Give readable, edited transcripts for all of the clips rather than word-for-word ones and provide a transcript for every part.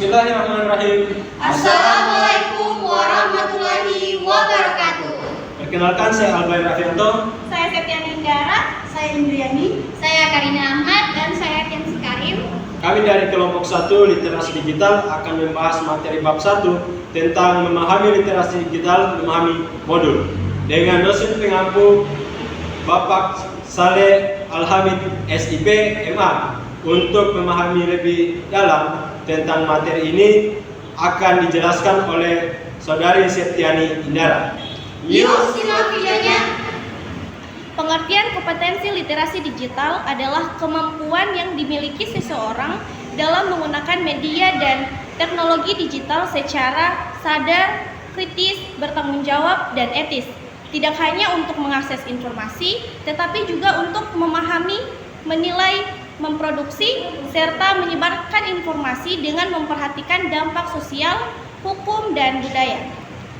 Bismillahirrahmanirrahim. Assalamualaikum warahmatullahi wabarakatuh. Perkenalkan, saya Albair Rafianto. Saya Septiani Indara. Saya Indriani. Saya Karina Ahmad. Dan saya Kensi Karim. Kami dari kelompok 1 Literasi Digital akan membahas materi bab 1 tentang memahami literasi digital, memahami modul dengan dosen pengampu Bapak Saleh Alhamid SIP MA. Untuk memahami lebih dalam tentang materi ini akan dijelaskan oleh Saudari Septiani Indara. Yuk simak videonya. Pengertian kompetensi literasi digital adalah kemampuan yang dimiliki seseorang dalam menggunakan media dan teknologi digital secara sadar, kritis, bertanggung jawab, dan etis. Tidak hanya untuk mengakses informasi, tetapi juga untuk memahami, menilai, memproduksi, serta menyebarkan informasi dengan memperhatikan dampak sosial, hukum, dan budaya.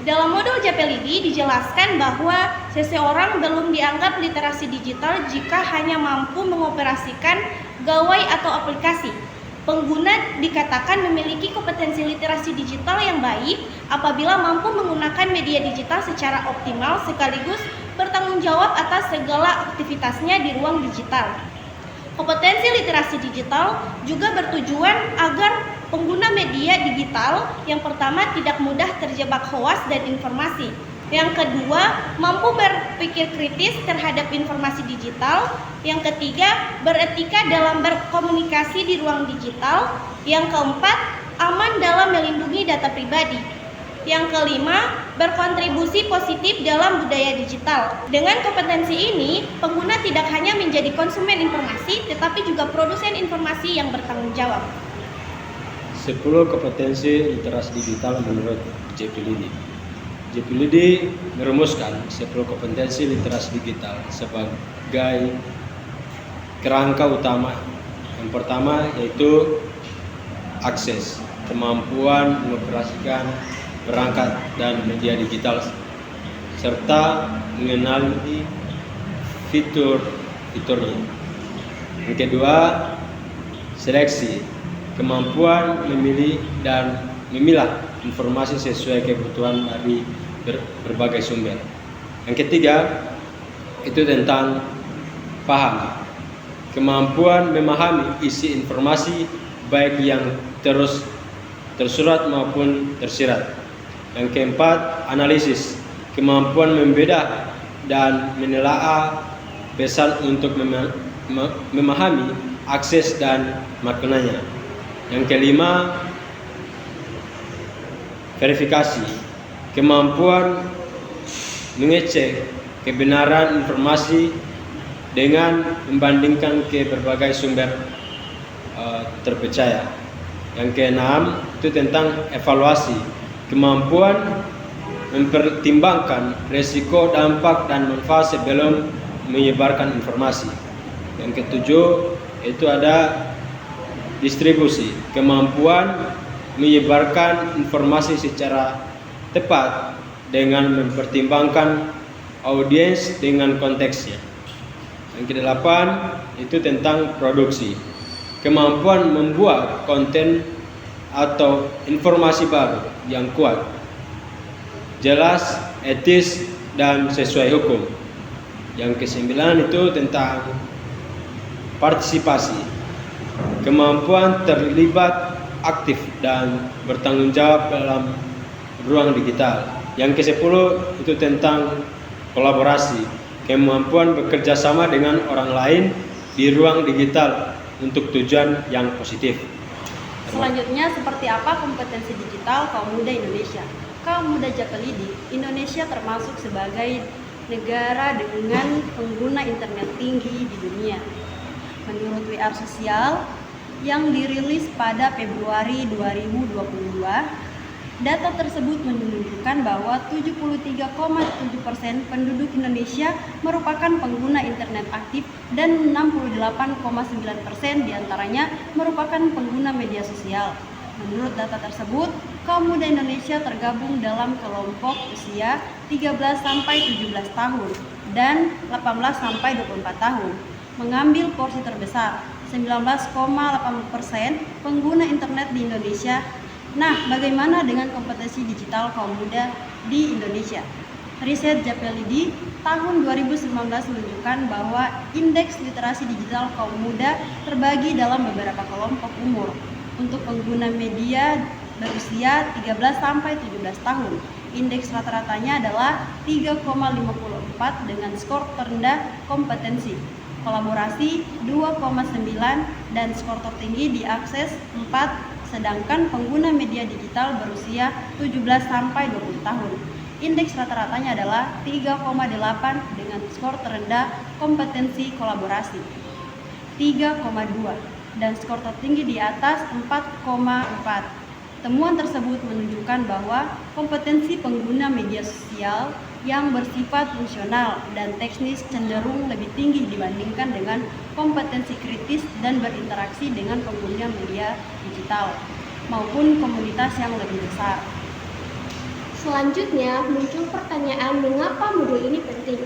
Dalam modul JPLIDI dijelaskan bahwa seseorang belum dianggap literasi digital jika hanya mampu mengoperasikan gawai atau aplikasi. Pengguna dikatakan memiliki kompetensi literasi digital yang baik apabila mampu menggunakan media digital secara optimal sekaligus bertanggung jawab atas segala aktivitasnya di ruang digital. Kompetensi literasi digital juga bertujuan agar pengguna media digital yang pertama tidak mudah terjebak hoaks dan informasi. Yang kedua, mampu berpikir kritis terhadap informasi digital. Yang ketiga, beretika dalam berkomunikasi di ruang digital. Yang keempat, aman dalam melindungi data pribadi. Yang kelima, berkontribusi positif dalam budaya digital. Dengan kompetensi ini, pengguna tidak hanya menjadi konsumen informasi, tetapi juga produsen informasi yang bertanggung jawab. 10 kompetensi literasi digital menurut JPLIDI. JPLIDI merumuskan 10 kompetensi literasi digital sebagai kerangka utama. Yang pertama yaitu akses, kemampuan mengoperasikan perangkat dan media digital serta mengenali fitur-fiturnya. Yang kedua, seleksi, kemampuan memilih dan memilah informasi sesuai kebutuhan dari berbagai sumber. Yang ketiga, itu tentang paham, kemampuan memahami isi informasi baik yang tersurat maupun tersirat. Yang keempat, analisis, kemampuan membedah dan menelaah pesan untuk memahami akses dan maknanya. Yang kelima, verifikasi, kemampuan mengecek kebenaran informasi dengan membandingkan ke berbagai sumber terpercaya. Yang keenam, itu tentang evaluasi, kemampuan mempertimbangkan risiko, dampak, dan manfaat sebelum menyebarkan informasi. Yang ketujuh, itu ada distribusi, kemampuan menyebarkan informasi secara tepat dengan mempertimbangkan audiens dengan konteksnya. Yang kedelapan, itu tentang produksi, kemampuan membuat konten atau informasi baru yang kuat, jelas, etis, dan sesuai hukum. Yang kesembilan itu tentang partisipasi, kemampuan terlibat aktif dan bertanggung jawab dalam ruang digital. Yang kesepuluh itu tentang kolaborasi, kemampuan bekerja sama dengan orang lain di ruang digital untuk tujuan yang positif. Selanjutnya, seperti apa kompetensi digital kaum muda Indonesia? Kaum muda JPLIDI, Indonesia termasuk sebagai negara dengan pengguna internet tinggi di dunia. Menurut WR Sosial yang dirilis pada Februari 2022, data tersebut menunjukkan bahwa 73,7% penduduk Indonesia merupakan pengguna internet aktif dan 68,9% diantaranya merupakan pengguna media sosial. Menurut data tersebut, kaum muda Indonesia tergabung dalam kelompok usia 13-17 tahun dan 18-24 tahun, mengambil porsi terbesar 19,8% pengguna internet di Indonesia Nah, bagaimana dengan kompetensi digital kaum muda di Indonesia? Riset Japelidi tahun 2019 menunjukkan bahwa indeks literasi digital kaum muda terbagi dalam beberapa kelompok umur. Untuk pengguna media berusia 13 sampai 17 tahun, indeks rata-ratanya adalah 3,54 dengan skor terendah kompetensi. Kolaborasi 2,9 dan skor tertinggi diakses 4, sedangkan pengguna media digital berusia 17 sampai 20 tahun. Indeks rata-ratanya adalah 3,8 dengan skor terendah kompetensi kolaborasi 3,2 dan skor tertinggi di atas 4,4. Temuan tersebut menunjukkan bahwa kompetensi pengguna media sosial yang bersifat fungsional dan teknis cenderung lebih tinggi dibandingkan dengan kompetensi kritis dan berinteraksi dengan pengguna media digital maupun komunitas yang lebih besar. Selanjutnya muncul pertanyaan mengapa modul ini penting.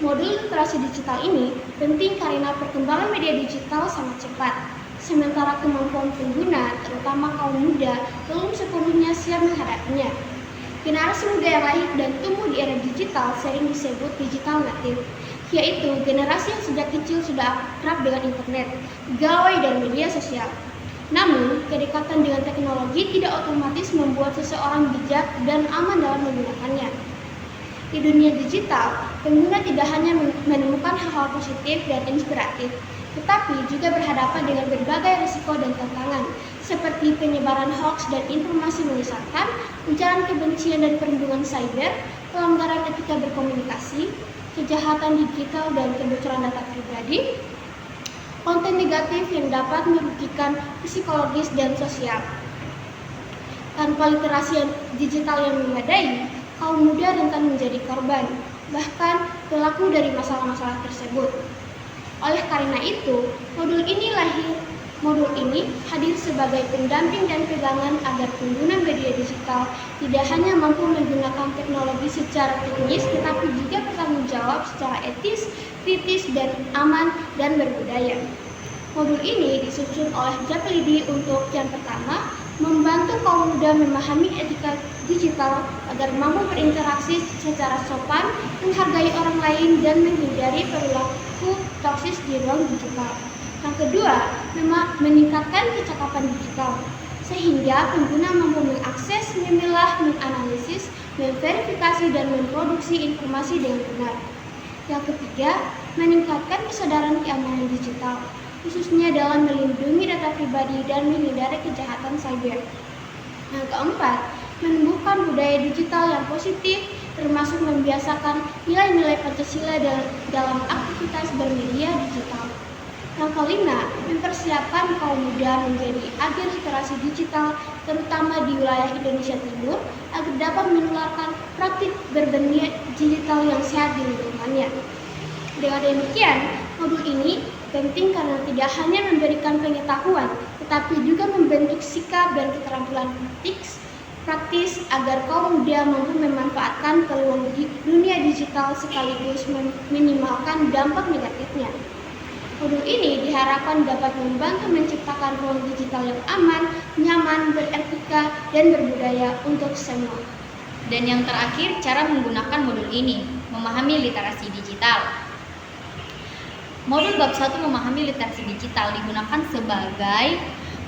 Modul literasi digital ini penting karena perkembangan media digital sangat cepat, sementara kemampuan pengguna, terutama kaum muda, belum sepenuhnya siap menghadapinya. Generasi muda yang lahir dan tumbuh di era digital sering disebut digital native, yaitu generasi yang sejak kecil sudah akrab dengan internet, gawai dan media sosial. Namun, kedekatan dengan teknologi tidak otomatis membuat seseorang bijak dan aman dalam menggunakannya. Di dunia digital, pengguna tidak hanya menemukan hal-hal positif dan inspiratif, tetapi juga berhadapan dengan berbagai risiko dan tantangan, seperti penyebaran hoaks dan informasi menyesatkan, ujaran kebencian dan perlindungan cyber, pelanggaran etika berkomunikasi, kejahatan digital dan kebocoran data pribadi, konten negatif yang dapat merugikan psikologis dan sosial. Tanpa literasi digital yang memadai, kaum muda rentan menjadi korban, bahkan pelaku dari masalah-masalah tersebut. Oleh karena itu, modul ini hadir sebagai pendamping dan pegangan agar pengguna media digital tidak hanya mampu menggunakan teknologi secara teknis, tetapi juga bertanggung jawab secara etis, kritis, dan aman dan berbudaya. Modul ini disusun oleh Japelidi untuk yang pertama, membantu kaum muda memahami etika digital agar mampu berinteraksi secara sopan, menghargai orang lain, dan menghindari perilaku toksis di ruang digital. Yang kedua, meningkatkan kecakapan digital, sehingga pengguna mampu mengakses, memilah, menganalisis, memverifikasi, dan memproduksi informasi dengan benar. Yang ketiga, meningkatkan kesadaran keamanan digital, khususnya dalam melindungi data pribadi dan menghindari kejahatan cyber. Yang keempat, menumbuhkan budaya digital yang positif, termasuk membiasakan nilai-nilai Pancasila dalam aktivitas bermedia digital. Yang kelima, mempersiapkan kaum muda menjadi agen literasi digital, terutama di wilayah Indonesia Timur, agar dapat menularkan praktik bermedia digital yang sehat di lingkungannya. Dengan demikian, modul ini penting karena tidak hanya memberikan pengetahuan, tetapi juga membentuk sikap dan keterampilan praktis agar kaum muda mampu memanfaatkan peluang di dunia digital sekaligus meminimalkan dampak negatifnya. Modul ini diharapkan dapat membantu menciptakan ruang digital yang aman, nyaman, beretika, dan berbudaya untuk semua. Dan yang terakhir, cara menggunakan modul ini, memahami literasi digital. Modul bab 1 memahami literasi digital digunakan sebagai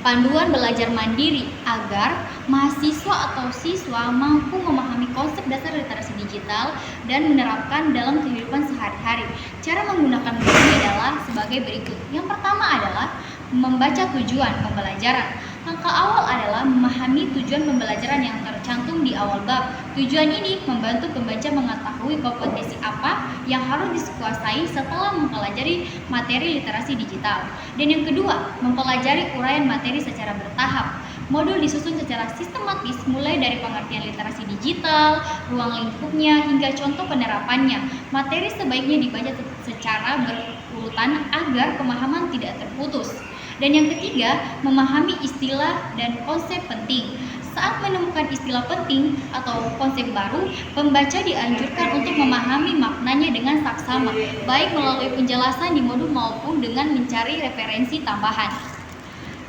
panduan belajar mandiri agar mahasiswa atau siswa mampu memahami konsep dasar literasi digital dan menerapkan dalam kehidupan sehari-hari. Cara menggunakan modul ini adalah sebagai berikut. Yang pertama adalah membaca tujuan pembelajaran. Langkah awal adalah memahami tujuan pembelajaran yang tercantum di awal bab. Tujuan ini membantu pembaca mengetahui kompetensi apa yang harus dikuasai setelah mempelajari materi literasi digital. Dan yang kedua, mempelajari uraian materi secara bertahap. Modul disusun secara sistematis mulai dari pengertian literasi digital, ruang lingkupnya, hingga contoh penerapannya. Materi sebaiknya dibaca secara berurutan agar pemahaman tidak terputus. Dan yang ketiga, memahami istilah dan konsep penting. Saat menemukan istilah penting atau konsep baru, pembaca dianjurkan untuk memahami maknanya dengan saksama, baik melalui penjelasan di modul maupun dengan mencari referensi tambahan.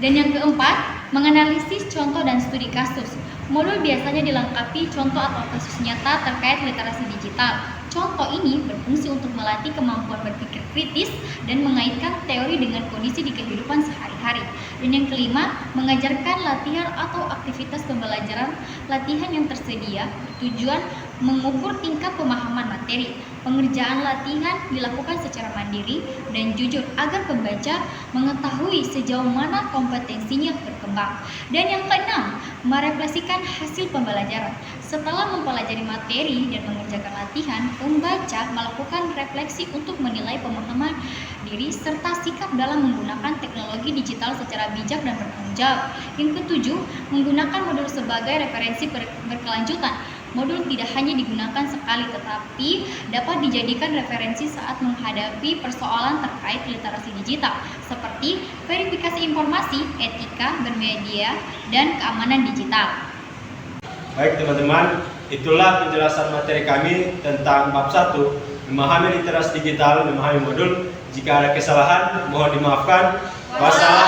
Dan yang keempat, menganalisis contoh dan studi kasus. Modul biasanya dilengkapi contoh atau kasus nyata terkait literasi digital. Contoh ini berfungsi untuk melatih kemampuan berpikir kritis dan mengaitkan teori dengan kondisi di kehidupan sehari-hari. Dan yang kelima, mengajarkan latihan atau aktivitas pembelajaran. Latihan yang tersedia bertujuan mengukur tingkat pemahaman materi. Pengerjaan latihan dilakukan secara mandiri dan jujur agar pembaca mengetahui sejauh mana kompetensinya berkembang. Dan yang keenam, merefleksikan hasil pembelajaran. Setelah mempelajari materi dan mengerjakan latihan, pembaca melakukan refleksi untuk menilai pemahaman diri serta sikap dalam menggunakan teknologi digital secara bijak dan bertanggung jawab. Yang ketujuh, menggunakan modul sebagai referensi berkelanjutan. Modul tidak hanya digunakan sekali tetapi dapat dijadikan referensi saat menghadapi persoalan terkait literasi digital seperti verifikasi informasi, etika bermedia, dan keamanan digital. Baik teman-teman, itulah penjelasan materi kami tentang bab 1, memahami literasi digital, memahami modul. Jika ada kesalahan, mohon dimaafkan. Wassalamualaikum.